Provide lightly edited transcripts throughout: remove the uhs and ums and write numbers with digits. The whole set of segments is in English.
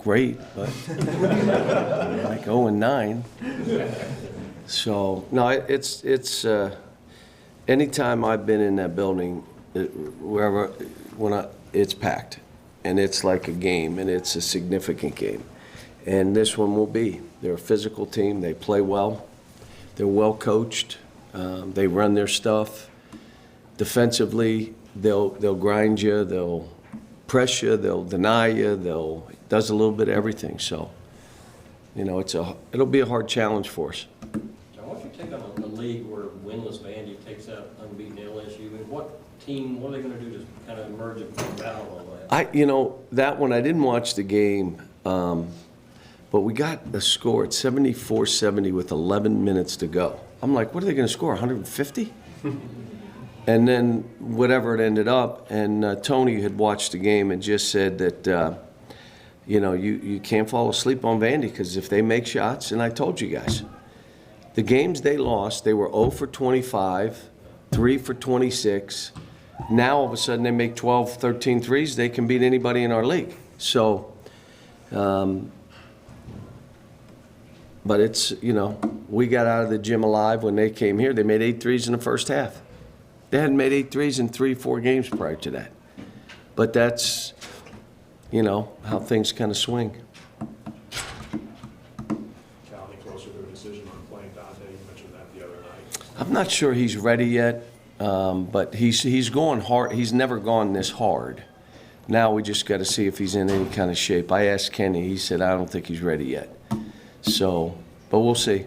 great, but like 0-9. So no, it's anytime I've been in that building, it's packed, and it's like a game, and it's a significant game, and this one will be. They're a physical team. They play well. They're well coached. They run their stuff. Defensively, they'll grind you. They'll press you. They'll deny you. Does a little bit of everything. So, you know, it'll be a hard challenge for us. John, what's your take on a league where winless Vandy takes out unbeaten LSU? And what are they going to do to kind of emerge a battle on that? That one I didn't watch the game. But we got a score at 74-70 with 11 minutes to go. I'm like, what are they going to score, 150? And then whatever it ended up, and Tony had watched the game and just said that, you can't fall asleep on Vandy because if they make shots, and I told you guys, the games they lost, they were 0 for 25, 3 for 26. Now all of a sudden they make 12, 13 threes, they can beat anybody in our league. So, but it's, we got out of the gym alive when they came here. They made 8 threes in the first half. They hadn't made 8 threes in 3-4 games prior to that. But that's, how things kind of swing. Cal, any closer to a decision on playing Dante? You mentioned that the other night. I'm not sure he's ready yet, but he's going hard. He's never gone this hard. Now we just got to see if he's in any kind of shape. I asked Kenny. He said, I don't think he's ready yet. So, but we'll see.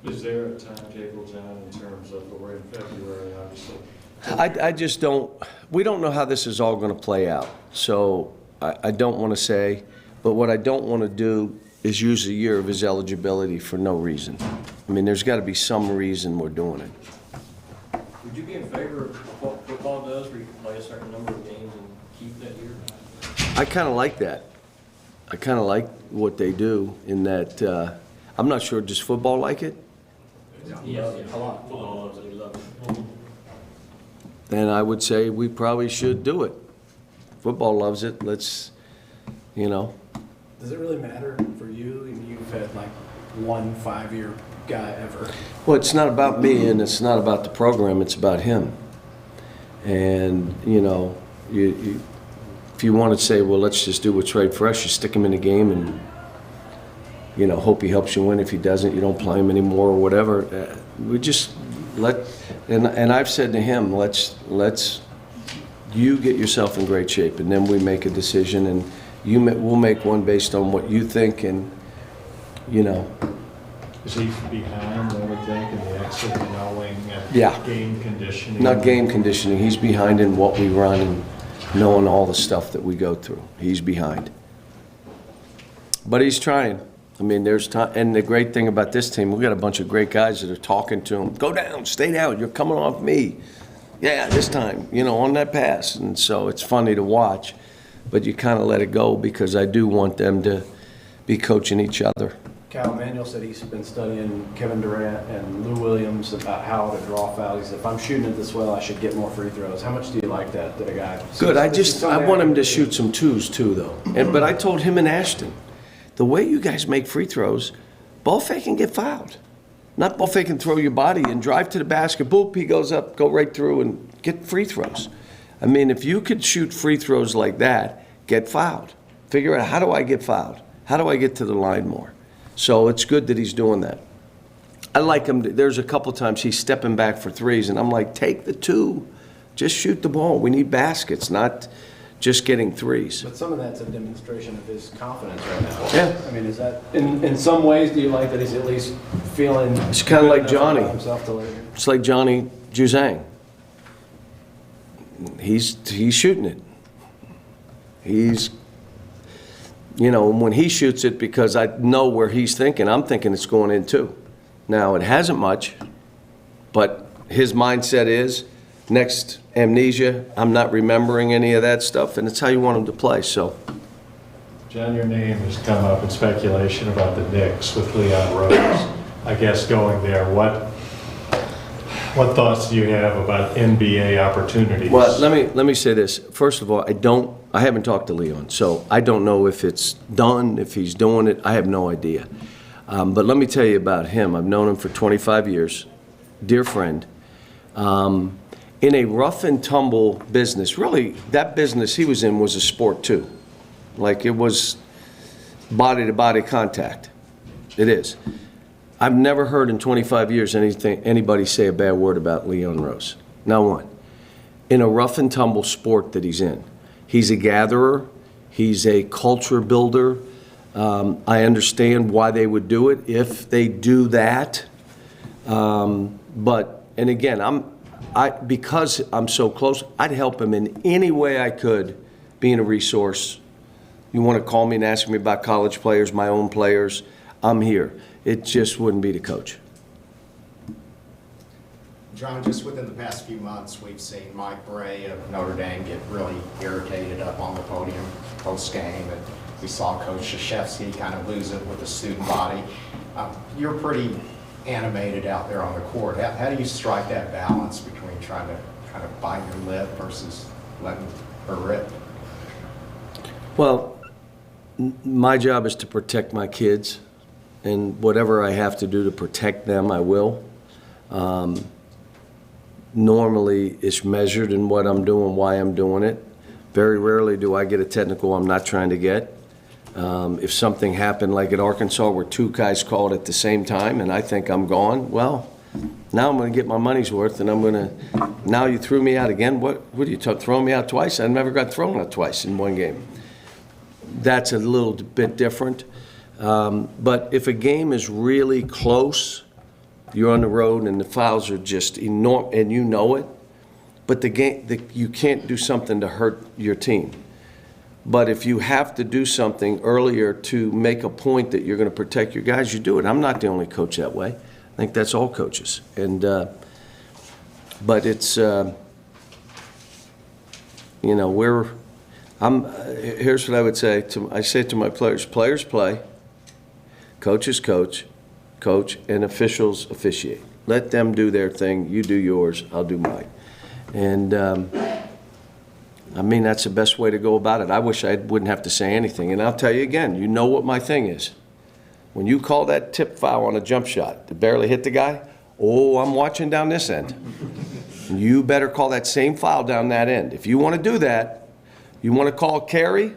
Is there a timetable, John, in terms of we're in February, obviously? I just don't. We don't know how this is all going to play out. So I don't want to say. But what I don't want to do is use a year of his eligibility for no reason. I mean, there's got to be some reason we're doing it. Would you be in favor of what football does, where you can play a certain number of games and keep that year? I kind of like that. I kind of like what they do in that. I'm not sure, does football like it? Yeah, a lot. Football loves it. He loves it. Then I would say we probably should do it. Football loves it. Let's, Does it really matter for you? I mean, you've had like one 5-year guy ever. Well, it's not about me, and it's not about the program. It's about him. And, if you want to say, well, let's just do what's right for us, you stick him in the game and, hope he helps you win. If he doesn't, you don't play him anymore or whatever. We just and I've said to him, let's you get yourself in great shape, and then we make a decision, and we'll make one based on what you think, and, Is he behind, I would think, in the exit and knowing game conditioning? Not game conditioning. He's behind in what we run and knowing all the stuff that we go through. He's behind. But he's trying. I mean, there's time. And the great thing about this team, we got a bunch of great guys that are talking to him. Go down, stay down. You're coming off me. Yeah, this time, on that pass. And so it's funny to watch. But you kind of let it go because I do want them to be coaching each other. Cal Manuel said he's been studying Kevin Durant and Lou Williams about how to draw fouls. He said, if I'm shooting it this well, I should get more free throws. How much do you like that a guy? Good. I want him to shoot some twos too, though. But I told him and Ashton, the way you guys make free throws, ball fake and get fouled. Not ball fake and throw your body and drive to the basket. Boop, he goes up, go right through and get free throws. I mean, if you could shoot free throws like that, get fouled. Figure out, how do I get fouled? How do I get to the line more? So it's good that he's doing that. I like him. There's a couple times he's stepping back for threes, and I'm like, take the 2. Just shoot the ball. We need baskets, not just getting threes. But some of that's a demonstration of his confidence right now. Yeah. I mean, is that, in some ways, do you like that he's at least feeling It's kind of like Johnny. himself to later? It's like Johnny Juzang. He's shooting it. He's, when he shoots it, because I know where he's thinking, I'm thinking it's going in too. Now, it hasn't much, but his mindset is, next amnesia, I'm not remembering any of that stuff, and it's how you want him to play. So, John, your name has come up in speculation about the Knicks with Leon Rose. I guess going there, what thoughts do you have about NBA opportunities? well, let me say this. First of all, I don't I haven't talked to Leon, so I don't know if it's done, if he's doing it. I have no idea. But let me tell you about him. I've known him for 25 years, dear friend. In a rough and tumble business, really, that business he was in was a sport too. Like it was body-to-body contact. It is. I've never heard in 25 years anybody say a bad word about Leon Rose. Not one. In a rough and tumble sport that he's in. He's a gatherer. He's a culture builder. I understand why they would do it if they do that. But, and again, because I'm so close, I'd help him in any way I could, being a resource. You want to call me and ask me about college players, my own players, I'm here. It just wouldn't be the coach. John, just within the past few months, we've seen Mike Bray of Notre Dame get really irritated up on the podium post-game, and we saw Coach Krzyzewski kind of lose it with the student body. You're pretty animated out there on the court. How do you strike that balance between trying to kind of bite your lip versus letting her rip? Well, my job is to protect my kids, and whatever I have to do to protect them, I will. Normally, it's measured in what I'm doing, why I'm doing it. Very rarely do I get a technical I'm not trying to get. If something happened like at Arkansas where two guys called at the same time and I think I'm gone, well, now I'm going to get my money's worth, and I'm going to, now you threw me out again? What are you throwing me out twice? I never got thrown out twice in one game. That's a little bit different. But if a game is really close, you're on the road and the fouls are just enormous, and you know it, but you can't do something to hurt your team. But if you have to do something earlier to make a point that you're going to protect your guys, you do it. I'm not the only coach that way. I think that's all coaches. And but it's here's what I would say I say to my players: players play, coaches coach, and officials officiate. Let them do their thing. You do yours. I'll do mine. And I mean, that's the best way to go about it. I wish I wouldn't have to say anything. And I'll tell you again, you know what my thing is. When you call that tip foul on a jump shot to barely hit the guy, oh, I'm watching down this end. You better call that same foul down that end. If you want to do that, you want to call carry,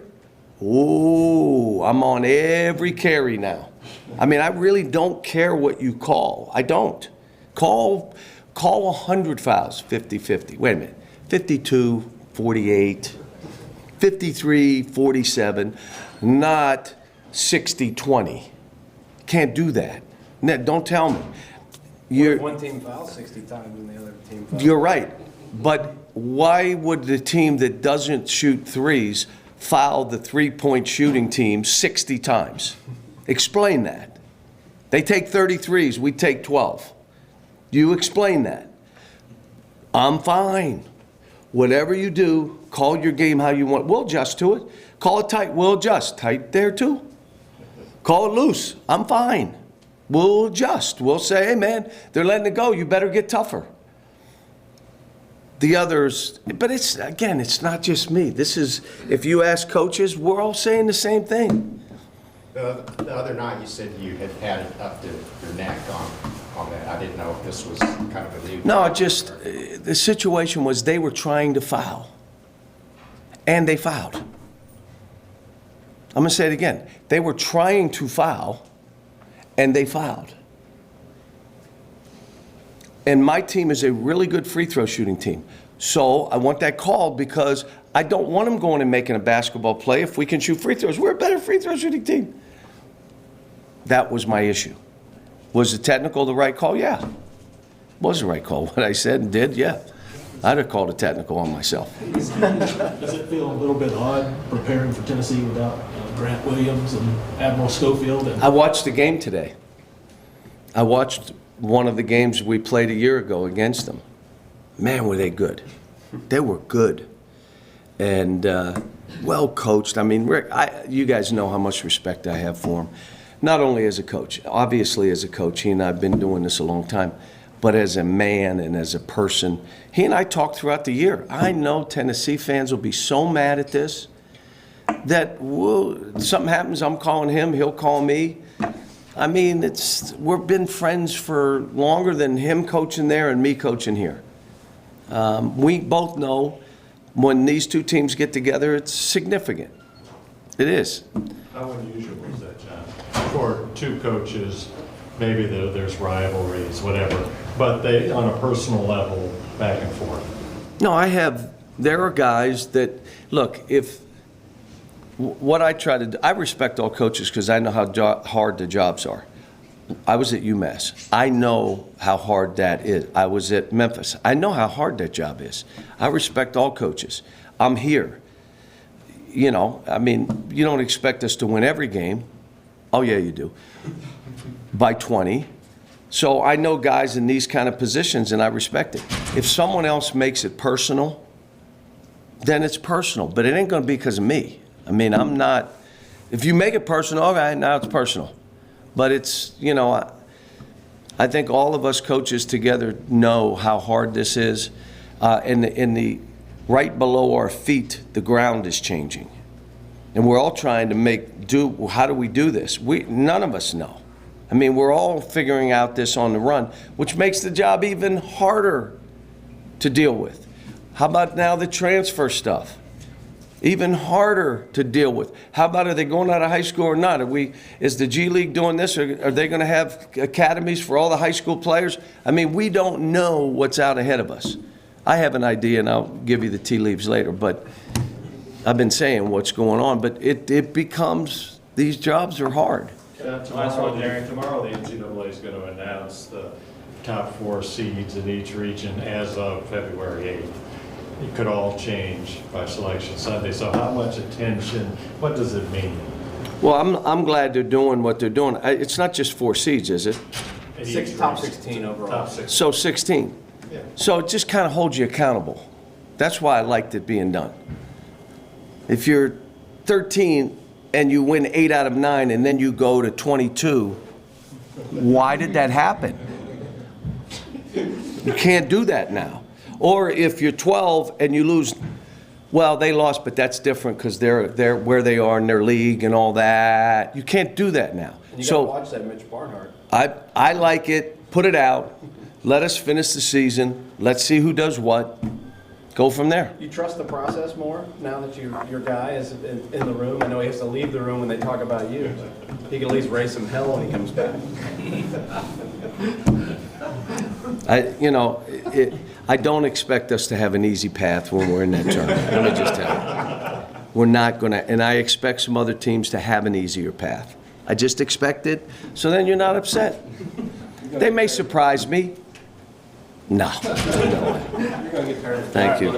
oh, I'm on every carry now. I mean, I really don't care what you call. I don't. Call 100 fouls, 50-50. Wait a minute, 52, 48, 53, 47, not 60, 20. Can't do that. Don't tell me. One team fouls 60 times and the other team fouls. You're right. But why would the team that doesn't shoot threes foul the three-point shooting team 60 times? Explain that. They take 33s, we take 12. You explain that. I'm fine. Whatever you do, call your game how you want. We'll adjust to it. Call it tight, we'll adjust. Tight there too. Call it loose. I'm fine. We'll adjust. We'll say, hey man, they're letting it go. You better get tougher. The others, but it's, again, it's not just me. This is, if you ask coaches, we're all saying the same thing. The other night you said you had it up to your neck on that. I didn't know if this was kind of a new... No, the situation was they were trying to foul. And they fouled. I'm going to say it again. They were trying to foul, and they fouled. And my team is a really good free throw shooting team. So I want that called because I don't want them going and making a basketball play if we can shoot free throws. We're a better free throw shooting team. That was my issue. Was the technical the right call? Yeah. Was the right call. What I said and did? Yeah. I'd have called a technical on myself. Does it feel a little bit odd preparing for Tennessee without Grant Williams and Admiral Schofield? I watched the game today. I watched one of the games we played a year ago against them. Man, were they good. They were good. And well coached. I mean, Rick, you guys know how much respect I have for him. Not only as a coach, obviously as a coach, he and I have been doing this a long time, but as a man and as a person. He and I talked throughout the year. I know Tennessee fans will be so mad at this. that something happens, I'm calling him, he'll call me. I mean, we've been friends for longer than him coaching there and me coaching here. We both know when these two teams get together, it's significant. It is. How unusual is that, John? For two coaches, maybe there's rivalries, whatever, but they, on a personal level, back and forth. No, there are guys that, look, what I try to do, I respect all coaches because I know how hard the jobs are. I was at UMass. I know how hard that is. I was at Memphis. I know how hard that job is. I respect all coaches. I'm here. You know, I mean, you don't expect us to win every game. Oh, yeah, you do. By 20. So I know guys in these kind of positions, and I respect it. If someone else makes it personal, then it's personal. But it ain't going to be because of me. I mean, I'm not. If you make it personal, okay, now it's personal. But it's, you know, I think all of us coaches together know how hard this is. And right below our feet, the ground is changing. And we're all trying to how do we do this? None of us know. I mean, we're all figuring out this on the run, which makes the job even harder to deal with. How about now the transfer stuff? Even harder to deal with. How about, are they going out of high school or not? Is the G League doing this? Or are they going to have academies for all the high school players? I mean, we don't know what's out ahead of us. I have an idea, and I'll give you the tea leaves later, but I've been saying what's going on. But it becomes, these jobs are hard. Tomorrow the NCAA is going to announce the top 4 seeds in each region as of February 8th. It could all change by Selection Sunday. So how much attention, what does it mean? Well, I'm glad they're doing what they're doing. It's not just 4 seeds, is it? Top 16 overall. Top 16. So 16. Yeah. So it just kind of holds you accountable. That's why I liked it being done. If you're 13 and you win 8 out of 9 and then you go to 22, why did that happen? You can't do that now. Or if you're 12 and you lose, well, they lost, but that's different because they're where they are in their league and all that. You can't do that now. You got to watch that Mitch Barnhart. I like it. Put it out. Let us finish the season. Let's see who does what. Go from there. You trust the process more now that your guy is in the room? I know he has to leave the room when they talk about you. He can at least raise some hell when he comes back. I don't expect us to have an easy path when we're in that tournament. Let me just tell you. We're not going to, and I expect some other teams to have an easier path. I just expect it, so then you're not upset. They may surprise me. No. You're going to get tired. Thank you.